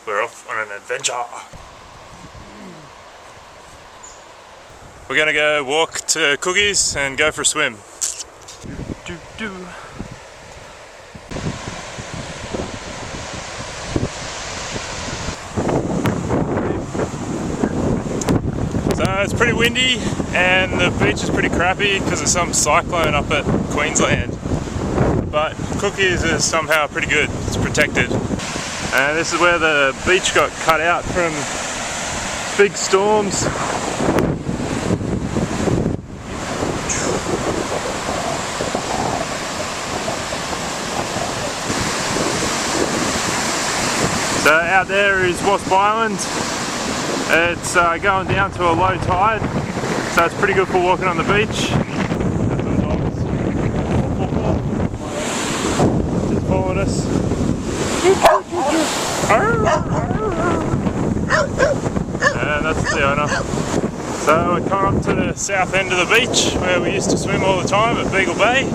we're off on an adventure. We're gonna go walk to Cookies and go for a swim. So it's pretty windy and the beach is pretty crappy because of some cyclone up at Queensland. But Cookies is somehow pretty good, it's protected. And this is where the beach got cut out from big storms. So out there is Wasp Island. It's going down to a low tide, so it's pretty good for walking on the beach. Just following us. And that's the owner. So we're coming up to the south end of the beach where we used to swim all the time at Beagle Bay.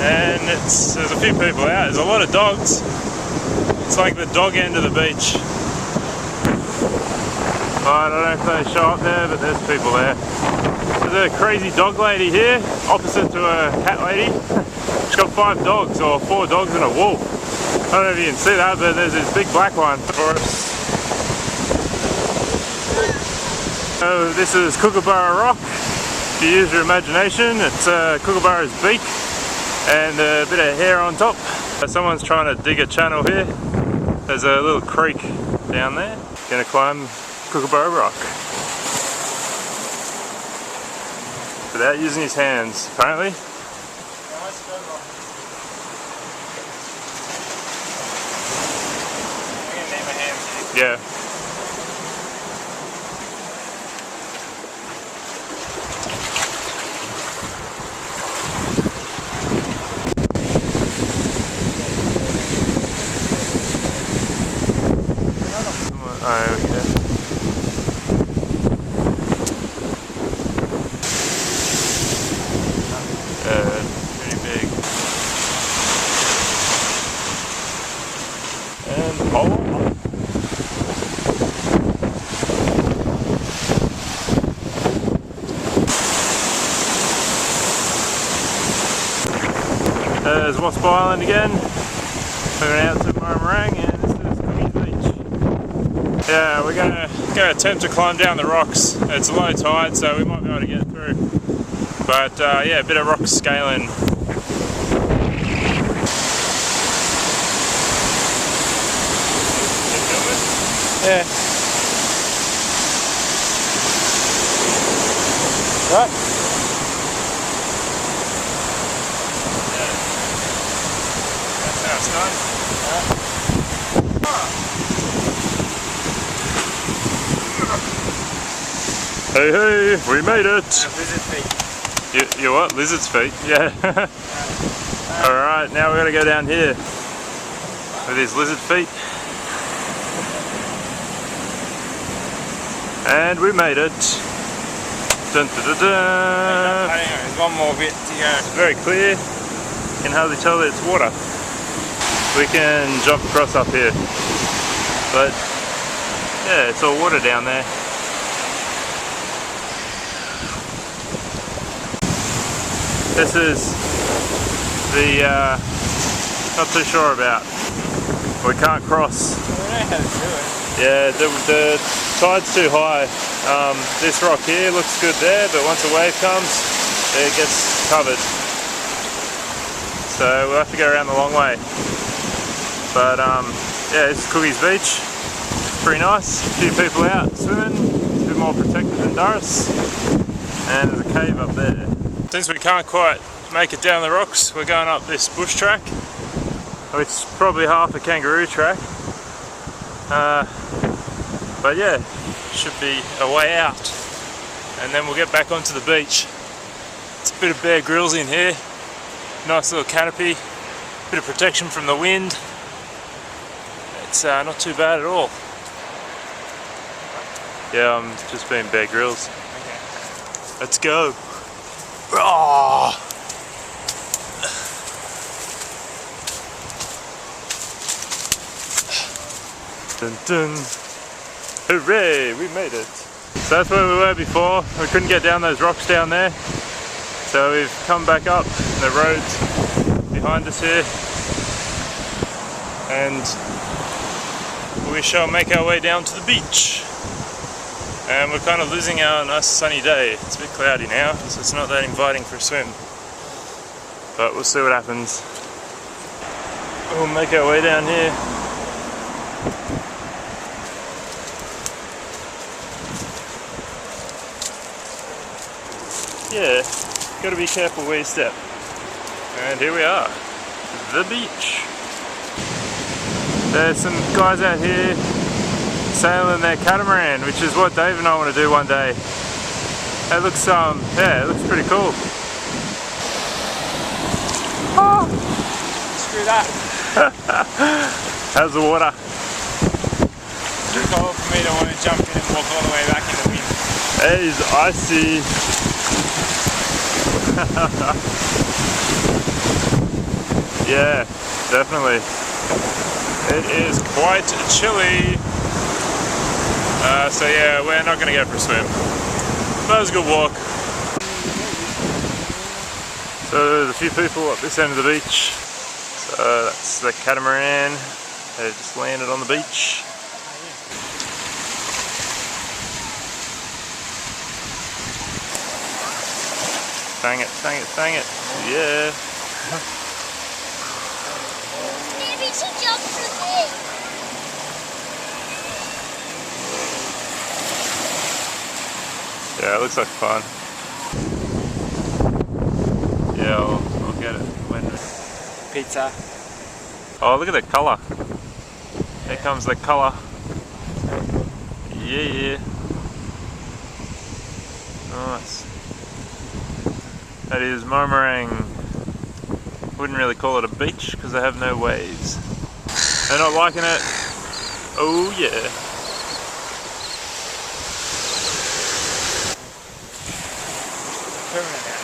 And there's a few people out. There's a lot of dogs. It's like the dog end of the beach. I don't know if they show up there, but there's people there. There's a crazy dog lady here, opposite to a cat lady. She's got 5 dogs, or 4 dogs and a wolf. I don't know if you can see that, but there's this big black one for us. So this is Kookaburra Rock. If you use your imagination, it's Kookaburra's beak and a bit of hair on top. Someone's trying to dig a channel here. There's a little creek down there. Gonna climb Kookaburra Rock without using his hands, apparently. Yeah. Oh, yeah. Pretty big. And pole. There's Wasp Island again. We're out to Murrumarang and this is Cookies Beach. Yeah, we're gonna attempt to climb down the rocks. It's a low tide, so we might be able to get through. But yeah, a bit of rock scaling. Yeah. Right. Yeah. That's how it's done. Hey, hey, we made it! Lizard feet. You what? Lizard's feet? Yeah. Alright, now we're going to go down here with these lizard feet. And we made it. Dun, dun, dun, dun. There's one more bit to go. It's very clear. You can hardly tell that it's water. We can jump across up here. But yeah, it's all water down there. This is the, not too sure about. We can't cross. We know how to do it. Yeah, the tide's too high. This rock here looks good there, but once a wave comes, it gets covered. So we'll have to go around the long way. But yeah, this is Cookies Beach. Pretty nice. A few people out swimming. It's a bit more protected than Durras. And there's a cave up there. Since we can't quite make it down the rocks, we're going up this bush track, which is probably half a kangaroo track. But yeah, should be a way out. And then we'll get back onto the beach. It's a bit of Bear Grylls in here. Nice little canopy, bit of protection from the wind. It's not too bad at all. Yeah, I'm just being Bear Grylls. Okay. Let's go. Oh. Dun dun. Hooray, we made it. So that's where we were before. We couldn't get down those rocks down there. So we've come back up the roads behind us here. And we shall make our way down to the beach. And we're kind of losing our nice sunny day. It's a bit cloudy now, so it's not that inviting for a swim. But we'll see what happens. We'll make our way down here. Yeah, gotta be careful where you step. And here we are, the beach. There's some guys out here sailing their catamaran, which is what Dave and I want to do one day. It looks yeah, it looks pretty cool. Oh, screw that. How's the water? Too cold for me to want to jump in and walk all the way back in the wind. It's icy. Yeah, definitely. It is quite chilly. So yeah, we're not going to go for a swim. But it was a good walk. So there's a few people up this end of the beach. So that's the catamaran. They just landed on the beach. Bang it, bang it, bang it. Yeah. Maybe she jumped through there. Yeah, it looks like fun. Yeah, I'll get it when... Pizza. Oh, look at the colour. Here comes the colour. Yeah. Nice. That is Marmarang. Wouldn't really call it a beach because they have no waves. They're not liking it. Oh yeah. Permanent.